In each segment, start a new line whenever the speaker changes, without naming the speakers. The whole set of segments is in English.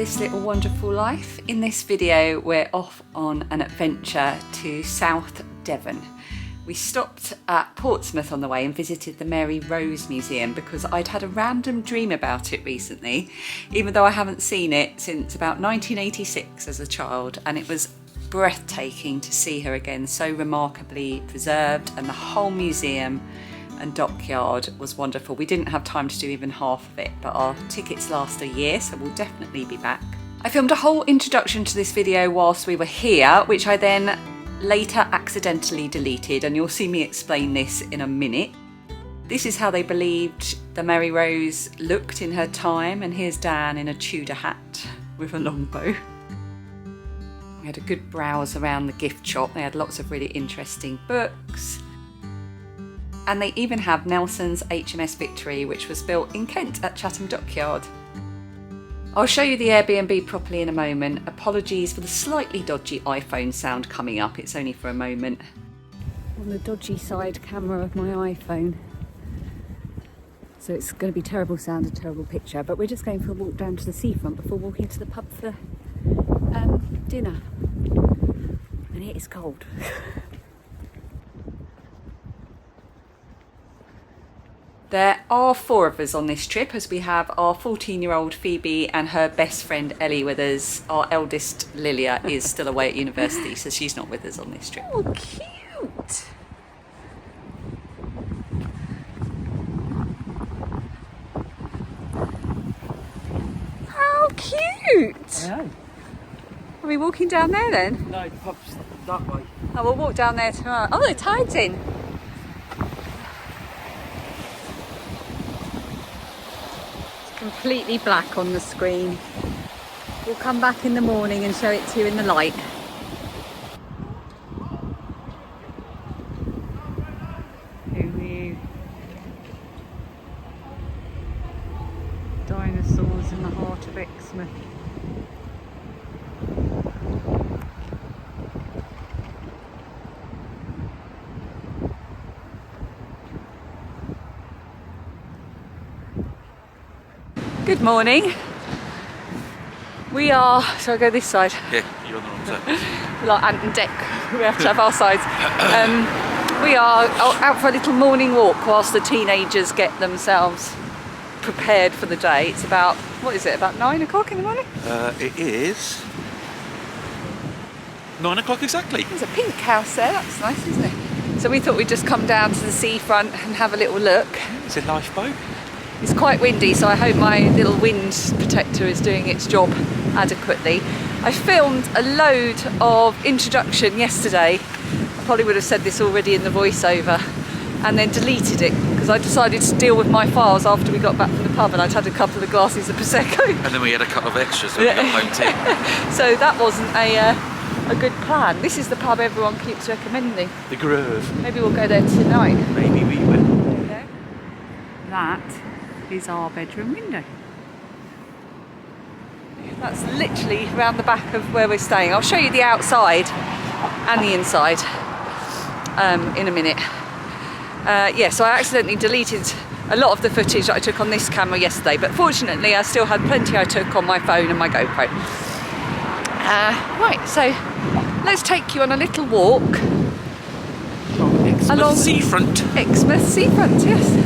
this little wonderful life. In this video we're off on an adventure to South Devon. We stopped at Portsmouth on the way and visited the Mary Rose Museum because I'd had a random dream about it recently, even though I haven't seen it since about 1986 as a child, and it was breathtaking to see her again, so remarkably preserved, and the whole museum and dockyard was wonderful. We didn't have time to do even half of it, but our tickets last a year, so we'll definitely be back. I filmed a whole introduction to this video whilst we were here, which I then later accidentally deleted, and you'll see me explain this in a minute. This is how they believed the Mary Rose looked in her time, and here's Dan in a Tudor hat with a longbow. We had a good browse around the gift shop. They had lots of really interesting books. And they even have Nelson's HMS Victory, which was built in Kent at Chatham Dockyard. I'll show you the Airbnb properly in a moment. Apologies for the slightly dodgy iPhone sound coming up, it's only for a moment. On the dodgy side camera of my iPhone. So it's going to be terrible sound and terrible picture, but we're just going for a walk down to the seafront before walking to the pub for dinner. And it is cold. There are 4 of us on this trip, as we have our 14-year-old Phoebe and her best friend Ellie with us. Our eldest Lilia is still away at university, so she's not with us on this trip. Oh, cute! How cute!
Yeah.
Are we walking down there then?
No, the pub's that way.
Oh, we'll walk down there tomorrow. Oh, the tide's in. Completely black on the screen. We'll come back in the morning and show it to you in the light. Who knew? Dinosaurs in the heart of Exmouth. Good morning. We are, shall I go this side?
Yeah, you're on the wrong side.
We're like Ant and Dec, we have to have our sides. We are out for a little morning walk whilst the teenagers get themselves prepared for the day. It's about, what is it, about 9 o'clock in the morning?
It is 9 o'clock exactly.
There's a pink house there, that's nice, isn't it? So we thought we'd just come down to the seafront and have a little look.
It's a lifeboat.
It's quite windy, so I hope my little wind protector is doing its job adequately. I filmed a load of introduction yesterday. I probably would have said this already in the voiceover, and then deleted it because I decided to deal with my files after we got back from the pub, and I'd had a couple of glasses of Prosecco.
And then we had a couple of extras when we got home tea.
So that wasn't a good plan. This is the pub everyone keeps recommending.
The Grove.
Maybe we'll go there tonight.
Maybe we will.
Okay. That is our bedroom window. That's literally around the back of where we're staying. I'll show you the outside and the inside in a minute. Yeah, so I accidentally deleted a lot of the footage that I took on this camera yesterday, but fortunately I still had plenty I took on my phone and my GoPro. Right, so let's take you on a little walk along
seafront.
Exmouth seafront, yes.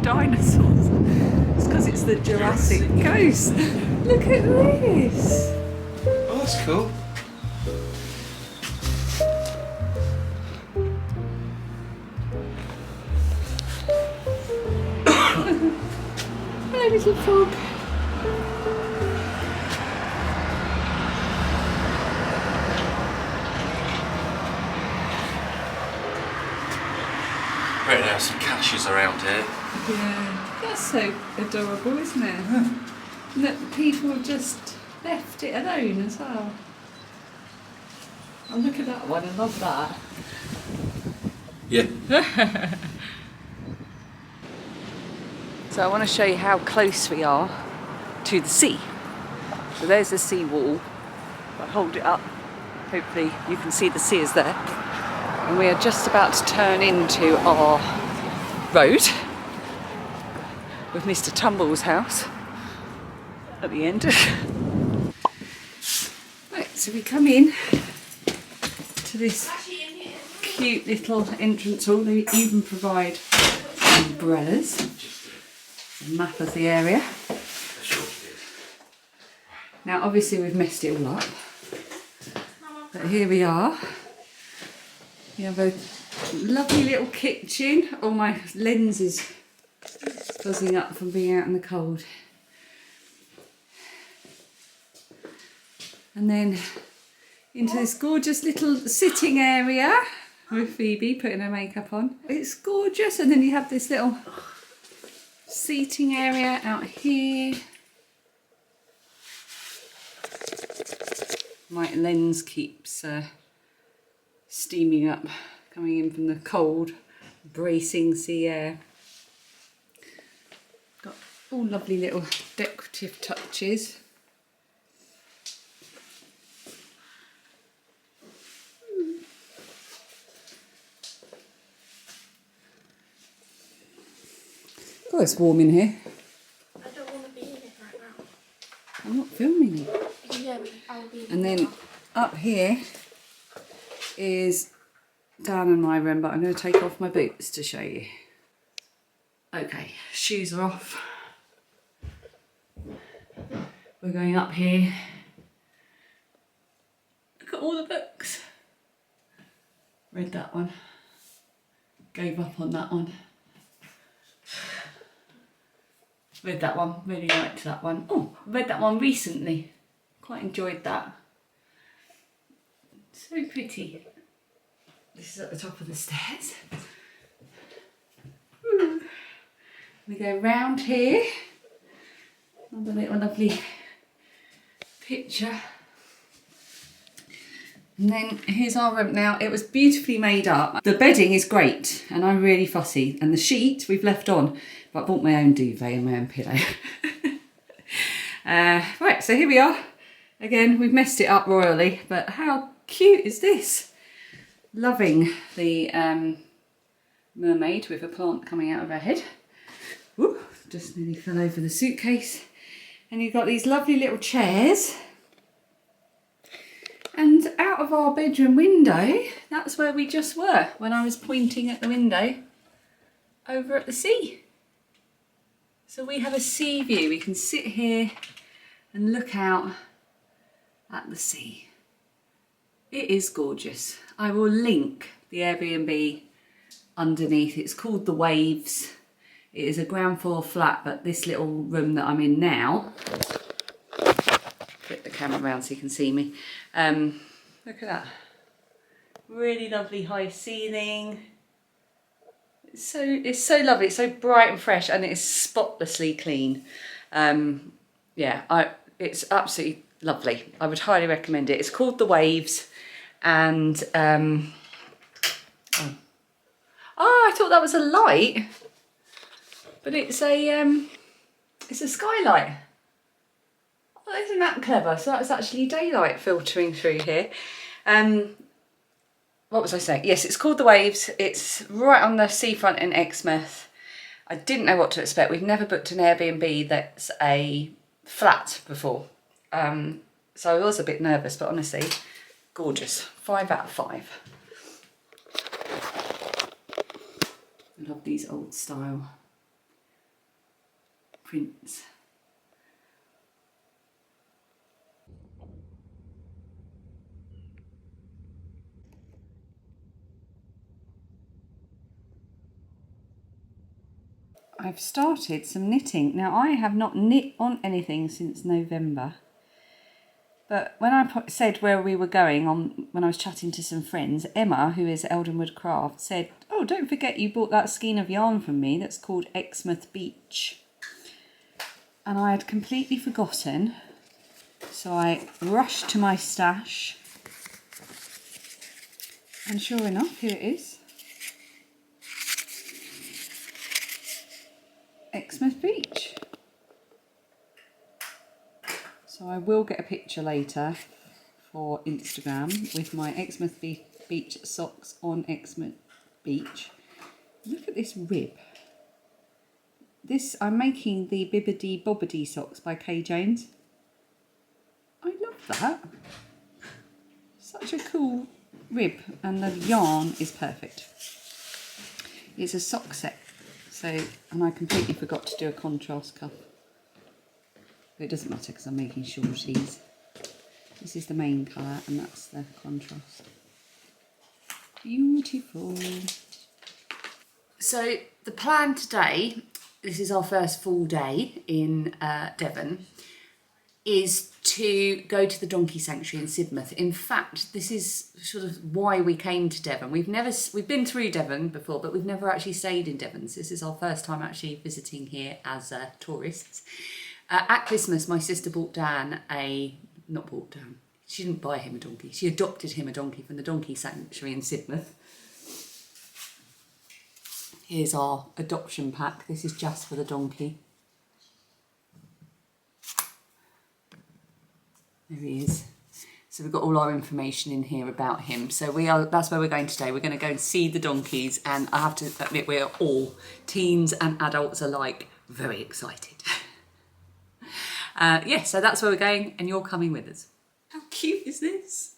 Dinosaurs. It's because it's the Jurassic Coast. Look at this.
Oh, that's cool.
Hello, little frog.
Right now, some caches around here.
Yeah, that's so adorable, isn't it?
Yeah.
And that people have just left it alone as well. Oh, look at that one, I love that.
Yeah.
So I want to show you how close we are to the sea. So there's the sea wall. If I hold it up, hopefully you can see the sea is there. And we are just about to turn into our road with Mr. Tumble's house at the end. Right, so we come in to this cute little entrance hall. They even provide umbrellas. A map of the area. Now obviously we've messed it all up, but here we are. We have a lovely little kitchen. All my lens is buzzing up from being out in the cold. And then into this gorgeous little sitting area with Phoebe putting her makeup on. It's gorgeous. And then you have this little seating area out here. My lens keeps steaming up, coming in from the cold, bracing sea air. Got all lovely little decorative touches. Oh, it's warm in here.
I don't want to be in it right now.
I'm not filming it.
Yeah, but I'll be in it.
And then up here is Dan and my room, but I'm going to take off my boots to show you. Okay, shoes are off. We're going up here. Look at all the books. Read that one. Gave up on that one. Read that one, really liked that one. Oh, read that one recently. Quite enjoyed that. So pretty. This is at the top of the stairs. We go round here. Another little lovely picture. And then here's our room now. It was beautifully made up. The bedding is great and I'm really fussy. And the sheet we've left on, but I bought my own duvet and my own pillow. Right, so here we are. Again, we've messed it up royally, but how cute is this? Loving the mermaid with a plant coming out of her head. Ooh, just nearly fell over the suitcase. And you've got these lovely little chairs. And out of our bedroom window, that's where we just were when I was pointing at the window over at the sea. So we have a sea view. We can sit here and look out at the sea. It is gorgeous. I will link the Airbnb underneath. It's called The Waves. It is a ground floor flat, but this little room that I'm in now, flip the camera around so you can see me. Look at that. Really lovely high ceiling. It's so lovely. It's so bright and fresh, and it's spotlessly clean. Yeah, it's absolutely lovely. I would highly recommend it. It's called The Waves, and I thought that was a light, but it's a skylight. Oh, isn't that clever? So that's actually daylight filtering through here. What was I saying? Yes, it's called The Waves. It's right on the seafront in Exmouth. I didn't know what to expect. We've never booked an Airbnb that's a flat before. So I was a bit nervous, but honestly, gorgeous. 5 out of 5. I love these old style prints. I've started some knitting. Now I have not knit on anything since November, but when I said where we were going on, when I was chatting to some friends, Emma, who is Eldenwood Craft, said, oh, don't forget you bought that skein of yarn from me that's called Exmouth Beach. And I had completely forgotten, so I rushed to my stash, and sure enough, here it is. Exmouth Beach. So I will get a picture later for Instagram with my Exmouth Beach socks on Exmouth Beach. Look at this rib. I'm making the Bibbidi Bobbidi socks by Kay Jones. I love that. Such a cool rib, and the yarn is perfect. It's a sock set, and I completely forgot to do a contrast cuff. But it doesn't matter because I'm making shorties. This is the main colour and that's the contrast. Beautiful. So the plan today, this is our first full day in Devon, is to go to the donkey sanctuary in Sidmouth. In fact, this is sort of why we came to Devon. We've been through Devon before, but we've never actually stayed in Devon. So this is our first time actually visiting here as tourists. At Christmas, my sister bought Dan she didn't buy him a donkey. She adopted him a donkey from the donkey sanctuary in Sidmouth. Here's our adoption pack. This is just for the donkey. There he is. So we've got all our information in here about him. So that's where we're going today. We're going to go and see the donkeys, and I have to admit we're all, teens and adults alike, very excited. So that's where we're going, and you're coming with us. How cute is this?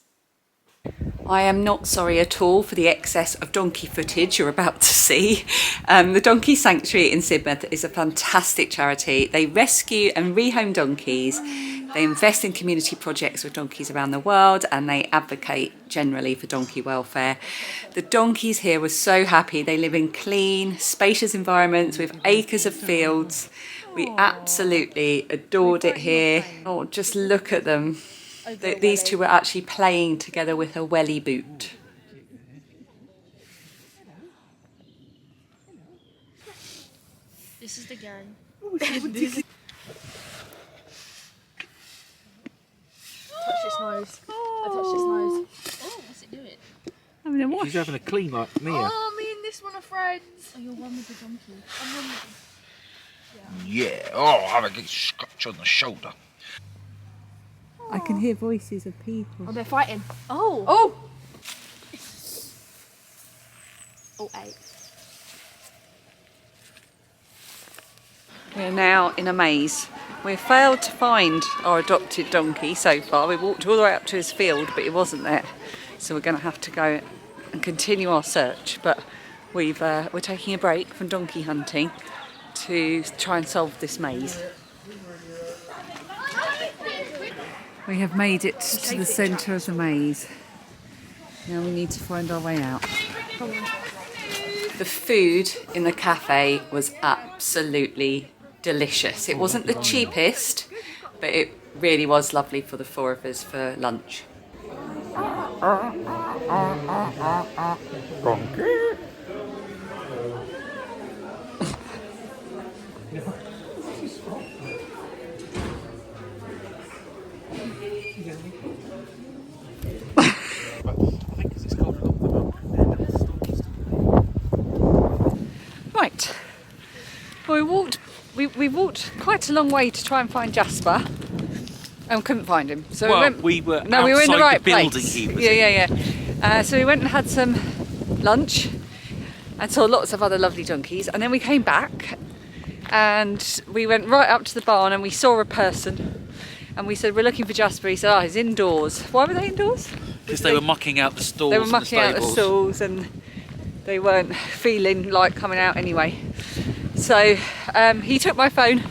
I am not sorry at all for the excess of donkey footage you're about to see. The Donkey Sanctuary in Sidmouth is a fantastic charity. They rescue and rehome donkeys. They invest in community projects with donkeys around the world, and they advocate generally for donkey welfare. The donkeys here were so happy. They live in clean, spacious environments with acres of fields. We absolutely adored it here. Oh, just look at them. These two were actually playing together with a welly boot.
This is the gang.
Touch its nose. I touched its nose.
Oh, what's it doing?
Having a wash.
She's having a clean like Mia.
Oh, me and this one are friends.
Oh, you're one with the donkey.
I'm one with
Yeah, oh, have a good scratch on the shoulder.
I can hear voices of people.
Oh, they're fighting. Oh.
Oh!
Oh, 8.
We're now in a maze. We've failed to find our adopted donkey so far. We walked all the way up to his field, but he wasn't there. So we're going to have to go and continue our search. But we're taking a break from donkey hunting to try and solve this maze. We have made it to the centre of the maze. Now we need to find our way out. The food in the cafe was absolutely delicious. It wasn't the cheapest, but it really was lovely for the 4 of us for lunch. Right, well, we walked quite a long way to try and find Jasper, and couldn't find him. So
we were
in the right
building
place.
he was
Yeah. So we went and had some lunch and saw lots of other lovely donkeys, and then we came back and we went right up to the barn and we saw a person, and we said, we're looking for Jasper. He said, oh, he's indoors. Why were they indoors?
Because they were mucking out the stalls.
They were mucking out the stalls, and they weren't feeling like coming out anyway. So he took my phone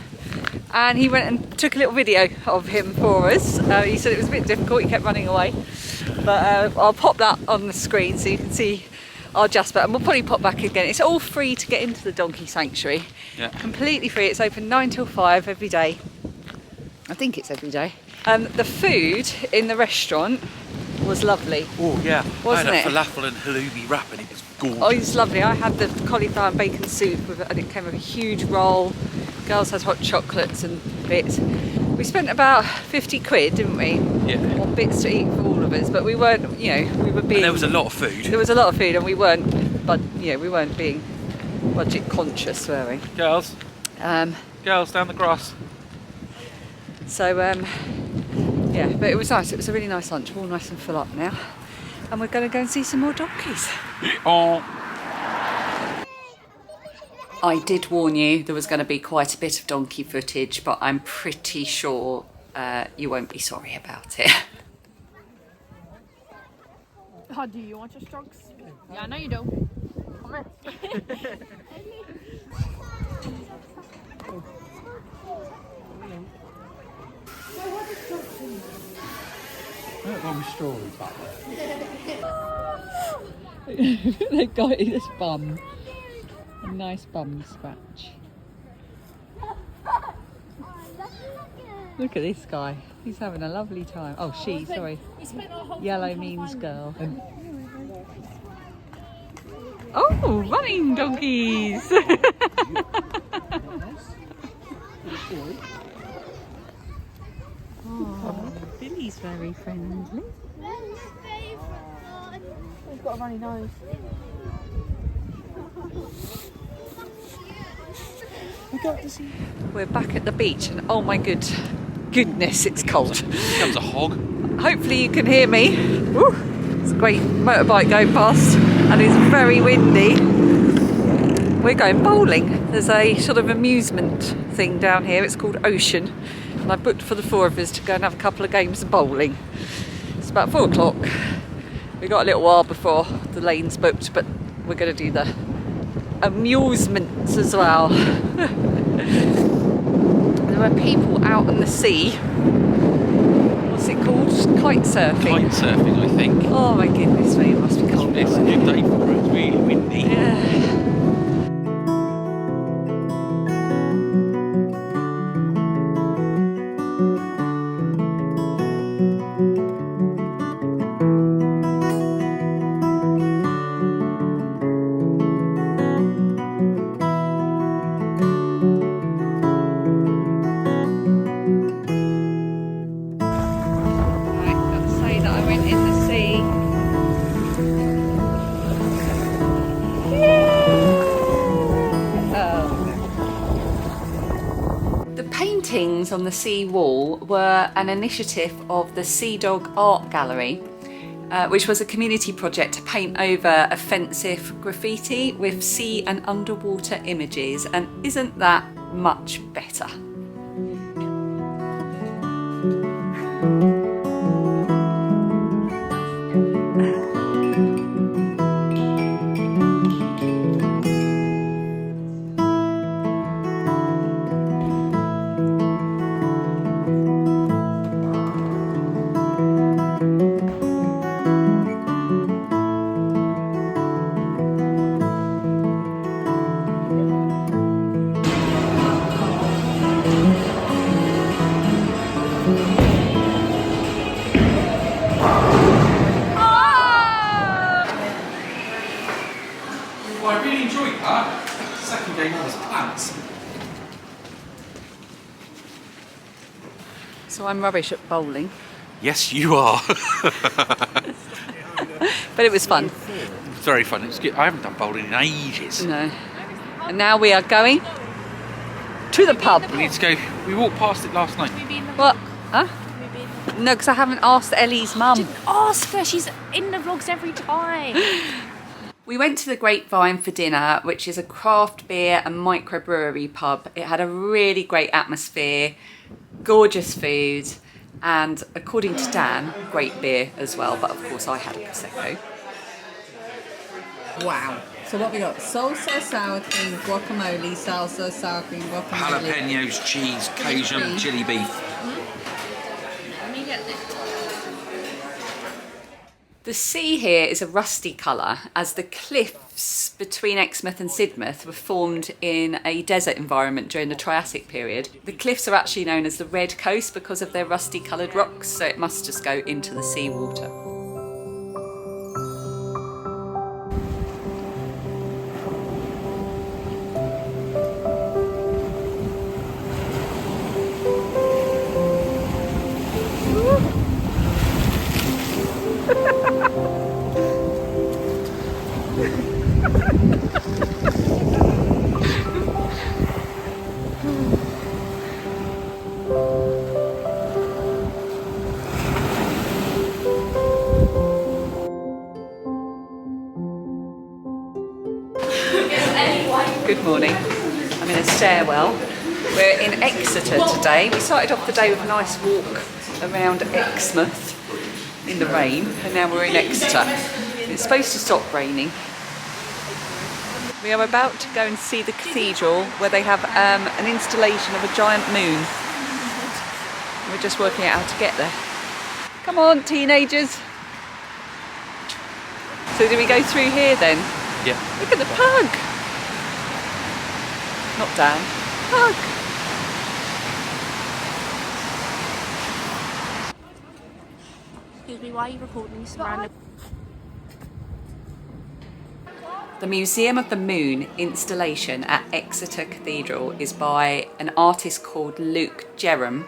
and he went and took a little video of him for us. He said it was a bit difficult, he kept running away. But I'll pop that on the screen so you can see our Jasper, and we'll probably pop back again. It's all free to get into the donkey sanctuary. Yeah. Completely free. It's open 9 till 5 every day. I think it's every day. The food in the restaurant was lovely.
Oh yeah,
wasn't
I
it?
had a falafel and halloumi wrap and it was gorgeous.
Oh, it's lovely. I had the cauliflower and bacon soup and it came with a huge roll. Girls had hot chocolates and bits. We spent about 50 quid, didn't we?
Yeah.
On bits to eat for all of us, but we weren't, we were being...
And there was a lot of food.
There was a lot of food and we weren't being budget conscious, were we?
Girls, Girls down the grass.
So yeah, but it was nice. It was a really nice lunch. We're all nice and full up now, and we're going to go and see some more donkeys.
Oh.
I did warn you there was going to be quite a bit of donkey footage, but I'm pretty sure you won't be sorry about it.
Oh, do you want your strokes? Yeah, I know you do. Come here.
They've got his bum. A nice bum scratch. Look at this guy. He's having a lovely time. Oh, she, sorry. Yellow means girl. Oh, running donkeys! Oh, Billy's very friendly.
He's got a runny nose.
We're back at the beach and oh my goodness, it's cold.
Here comes a hog.
Hopefully you can hear me. Woo. It's a great motorbike going past and it's very windy. We're going bowling. There's a sort of amusement thing down here. It's called Ocean. And I booked for the 4 of us to go and have a couple of games of bowling. It's about 4 o'clock. We've got a little while before the lane's booked, but we're going to do the amusements as well. There are people out in the sea. What's it called? Kite surfing.
Kite surfing, I think.
Oh my goodness me, it must be cold.
It's a good day for it. It's really windy.
Yeah. Paintings on the sea wall were an initiative of the Sea Dog Art Gallery, which was a community project to paint over offensive graffiti with sea and underwater images, and isn't that much better?
Well, I really enjoyed that. Second game was plants.
So I'm rubbish at bowling,
Yes, you are.
but it was fun.
Very fun. It's good. I haven't done bowling in ages.
No. And now we are going to the pub.
We need to go. We walked past it last night.
What? Huh? No, because I haven't asked Ellie's mum.
Ask her, she's in the vlogs every time.
We went to the Grapevine for dinner, which is a craft beer and microbrewery pub. It had a really great atmosphere, gorgeous food, and according to Dan, great beer as well. But of course I had a Prosecco. Wow. So what we got? Salsa, sour cream, guacamole, salsa, sour cream, guacamole.
Jalapenos, cheese, Cajun, chili beef.
Let me get this.
The sea here is a rusty colour, as the cliffs between Exmouth and Sidmouth were formed in a desert environment during the Triassic period. The cliffs are actually known as the Red Coast because of their rusty coloured rocks, so it must just go into the seawater. morning. I'm in a stairwell. We're in Exeter today. We started off the day with a nice walk around Exmouth in the rain, and now we're in Exeter. It's supposed to stop raining. We are about to go and see the cathedral where they have an installation of a giant moon. We're just working out how to get there. Come on, teenagers. So do we go through here then?
Yeah.
Look at the pug. Not Dan. Pug.
Excuse me, why are you recording this random?
The Museum of the Moon installation at Exeter Cathedral is by an artist called Luke Jerram.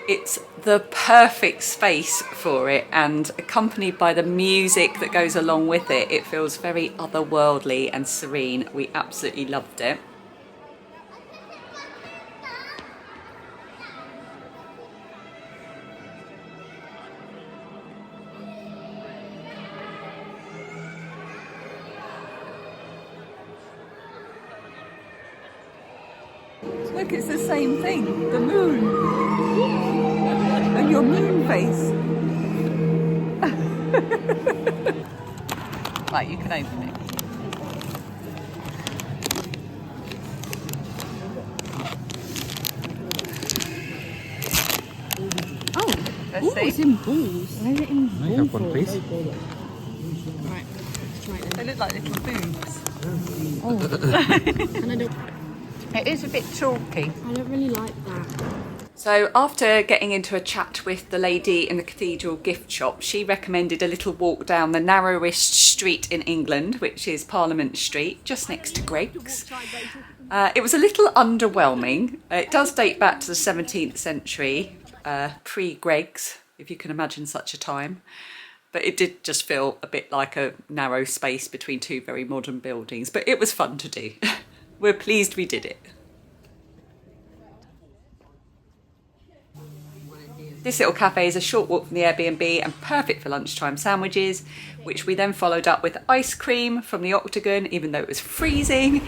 It's the perfect space for it, and accompanied by the music that goes along with it, it feels very otherworldly and serene. We absolutely loved it. Look, it's the same thing, the moon. And your moon face. Right, you can open it.
Oh,
Let's see.
it's in balls. Why is it in
I have one, please.
Right, let's try it
They
then.
look like little boobs.
Oh. And
It is a bit chalky.
I don't really like that.
So after getting into a chat with the lady in the cathedral gift shop, she recommended a little walk down the narrowest street in England, which is Parliament Street, just next to Greggs. It was a little underwhelming. It does date back to the 17th century, pre-Greggs, if you can imagine such a time. But it did just feel a bit like a narrow space between two very modern buildings. But it was fun to do. We're pleased we did it. This little cafe is a short walk from the Airbnb and perfect for lunchtime sandwiches, which we then followed up with ice cream from the Octagon, even though it was freezing.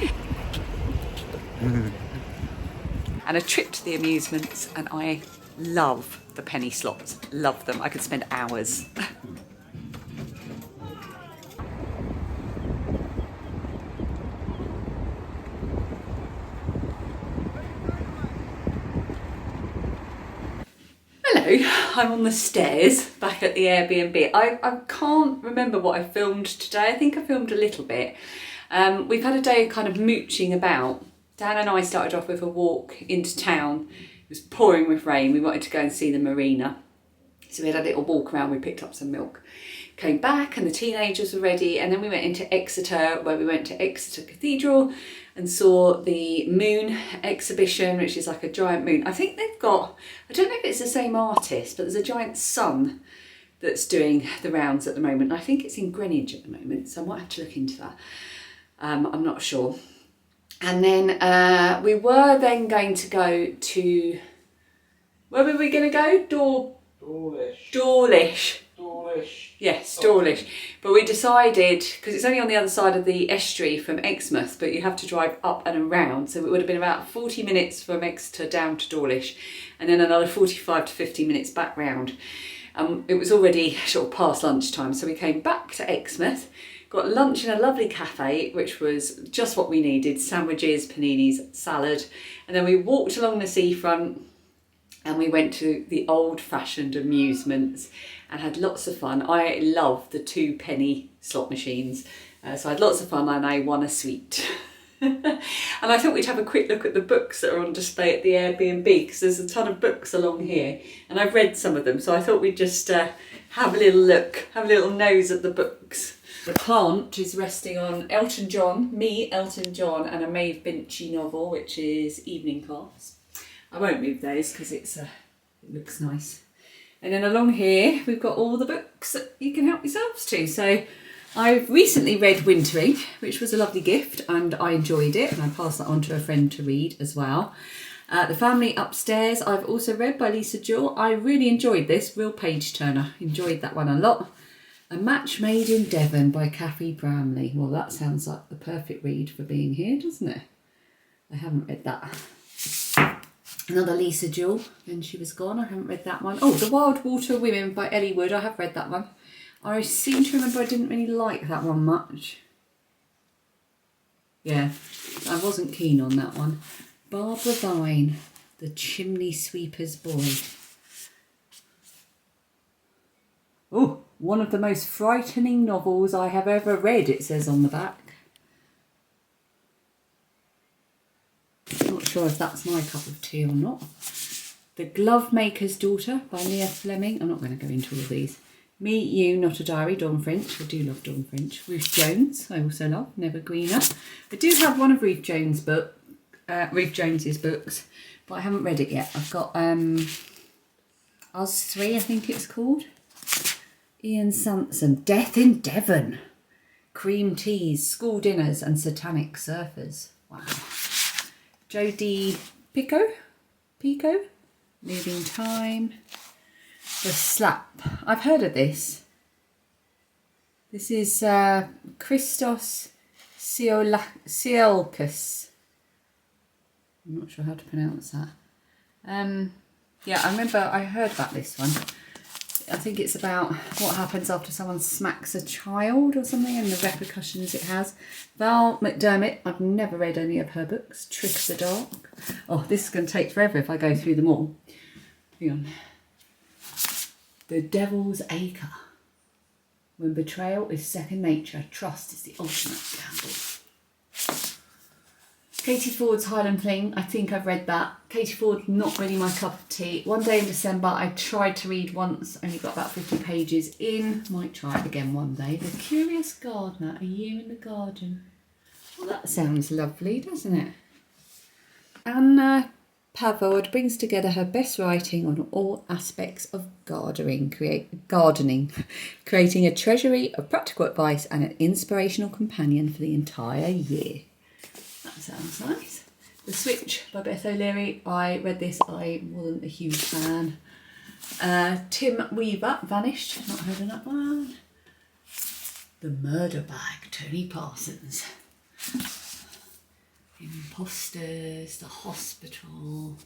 And a trip to the amusements, and I love the penny slots. Love them. I could spend hours. Hello, I'm on the stairs back at the Airbnb. I can't remember what I filmed today. I think I filmed a little bit. We've had a day of kind of mooching about. Dan and I started off with a walk into town. It was pouring with rain. We wanted to go and see the marina. So we had a little walk around, we picked up some milk. Came back and the teenagers were ready, and then we went into Exeter, where we went to Exeter Cathedral and saw the moon exhibition, which is like a giant moon. I think they've got, I don't know if it's the same artist, but there's a giant sun that's doing the rounds at the moment. I think it's in Greenwich at the moment, so I might have to look into that. I'm not sure. And then we were then going to go to, where were we going to go? Dawlish. Yes, Dawlish. But we decided, because it's only on the other side of the estuary from Exmouth, but you have to drive up and around, so it would have been about 40 minutes from Exeter down to Dawlish, and then another 45 to 50 minutes back round. It was already sort of past lunchtime, so we came back to Exmouth, got lunch in a lovely cafe, which was just what we needed: sandwiches, paninis, salad, and then we walked along the seafront and we went to the old-fashioned amusements and had lots of fun. I love the 2-penny slot machines, so I had lots of fun, and I won a sweet. And I thought we'd have a quick look at the books that are on display at the Airbnb, because there's a ton of books along here, and I've read some of them, so I thought we'd just have a little look, have a little nose at the books. The plant is resting on Elton John, me, Elton John, and a Maeve Binchy novel, which is Evening Class. I won't move those because it looks nice. And then along here we've got all the books that you can help yourselves to. So I've recently read Wintering, which was a lovely gift, and I enjoyed it, and I passed that on to a friend to read as well. The Family Upstairs I've also read by Lisa Jewell. I really enjoyed this, real page turner, enjoyed that one a lot. A Match Made in Devon by Kathy Bramley. Well, that sounds like the perfect read for being here, doesn't it? I haven't read that. Another Lisa Jewell, Then She Was Gone. I haven't read that one. Oh, The Wild Water Women by Ellie Wood. I have read that one. I seem to remember I didn't really like that one much. Yeah, I wasn't keen on that one. Barbara Vine, The Chimney Sweeper's Boy. Oh, one of the most frightening novels I have ever read, it says on the back. Not sure if that's my cup of tea or not. The Glovemaker's Daughter by Leah Fleming. I'm not going to go into all of these. Me, You, Not a Diary, Dawn French. I do love Dawn French. Ruth Jones, I also love. Never Greener. I do have one of Ruth Jones's books, but I haven't read it yet. I've got Us 3, I think it's called. Ian Sansom, Death in Devon. Cream Teas, School Dinners and Satanic Surfers. Wow. Jodie Pico, Moving Time. The Slap. I've heard of this. This is Christos Tsiolkas. I'm not sure how to pronounce that. Yeah, I remember I heard about this one. I think it's about what happens after someone smacks a child or something and the repercussions it has. Val McDermott, I've never read any of her books. Trick of the Dark. Oh, this is going to take forever if I go through them all. Hang on. The Devil's Acre. When betrayal is second nature, trust is the ultimate gamble. Katie Ford's Highland Fling, I think I've read that. Katie Ford, not really my cup of tea. One Day in December, I tried to read once, only got about 50 pages in. Might try it again one day. The Curious Gardener, A Year in the Garden. Well, that sounds lovely, doesn't it? Anna Pavard brings together her best writing on all aspects of gardening, creating a treasury of practical advice and an inspirational companion for the entire year. That sounds nice. The Switch by Beth O'Leary. I read this, I wasn't a huge fan. Tim Weaver, Vanished, not heard of that one. The Murder Bag, Tony Parsons. Imposters, The Hospital.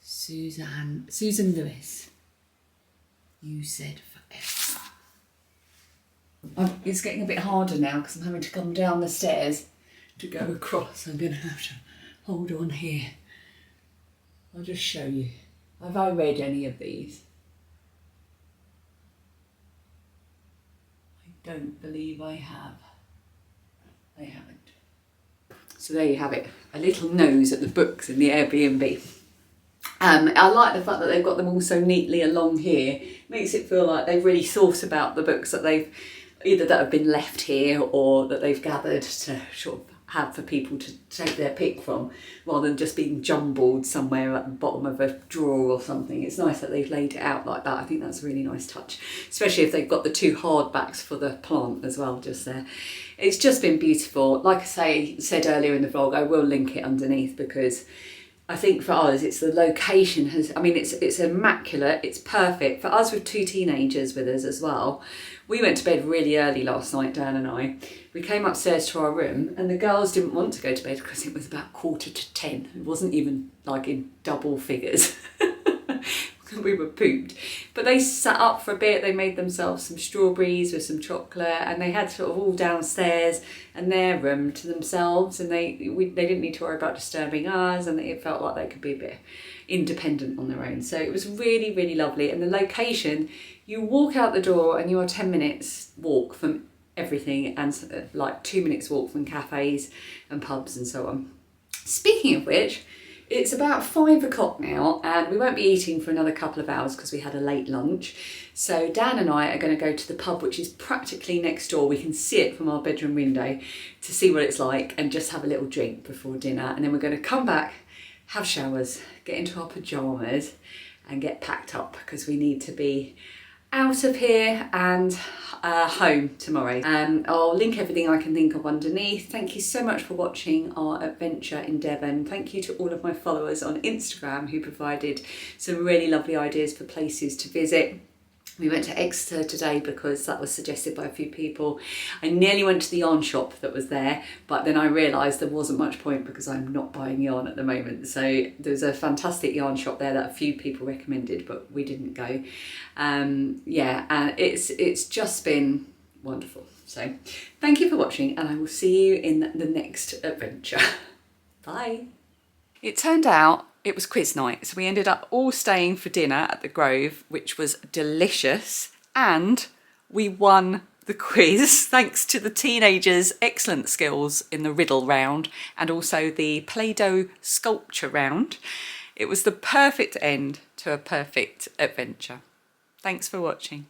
Susan Lewis. You Said Forever. It's getting a bit harder now because I'm having to come down the stairs to go across. I'm going to have to hold on here. I'll just show you. Have I read any of these? I don't believe I have. I haven't. So there you have it. A little nose at the books in the Airbnb. I like the fact that they've got them all so neatly along here. Makes it feel like they've really thought about the books that they've either that have been left here or that they've gathered to sort of have for people to take their pick from, rather than just being jumbled somewhere at the bottom of a drawer or something. It's nice that they've laid it out like that. I think that's a really nice touch, especially if they've got the two hardbacks for the plant as well just there. It's just been beautiful. Like I said earlier in the vlog, I will link it underneath because I think for us, it's the location it's immaculate, it's perfect. For us with two teenagers with us as well, we went to bed really early last night, Dan and I. We came upstairs to our room and the girls didn't want to go to bed because it was about 9:45. It wasn't even like in double figures. We were pooped. But they sat up for a bit, they made themselves some strawberries with some chocolate and they had sort of all downstairs and their room to themselves, and they didn't need to worry about disturbing us, and it felt like they could be a bit independent on their own. So it was really, really lovely. And the location, you walk out the door and you are 10 minutes walk from everything and like 2 minutes walk from cafes and pubs and so on. Speaking of which, it's about 5 o'clock now and we won't be eating for another couple of hours because we had a late lunch. So Dan and I are going to go to the pub, which is practically next door. We can see it from our bedroom window to see what it's like and just have a little drink before dinner. And then we're going to come back, have showers, get into our pyjamas and get packed up because we need to be out of here and home tomorrow. I'll link everything I can think of underneath. Thank you so much for watching our adventure in Devon. Thank you to all of my followers on Instagram who provided some really lovely ideas for places to visit. We went to Exeter today because that was suggested by a few people. I nearly went to the yarn shop that was there, but then I realised there wasn't much point because I'm not buying yarn at the moment. So there's a fantastic yarn shop there that a few people recommended, but we didn't go. Yeah, and it's just been wonderful. So thank you for watching, and I will see you in the next adventure. Bye. It turned out it was quiz night, so we ended up all staying for dinner at the Grove, which was delicious, and we won the quiz thanks to the teenagers' excellent skills in the riddle round and also the Play-Doh sculpture round. It was the perfect end to a perfect adventure. Thanks for watching.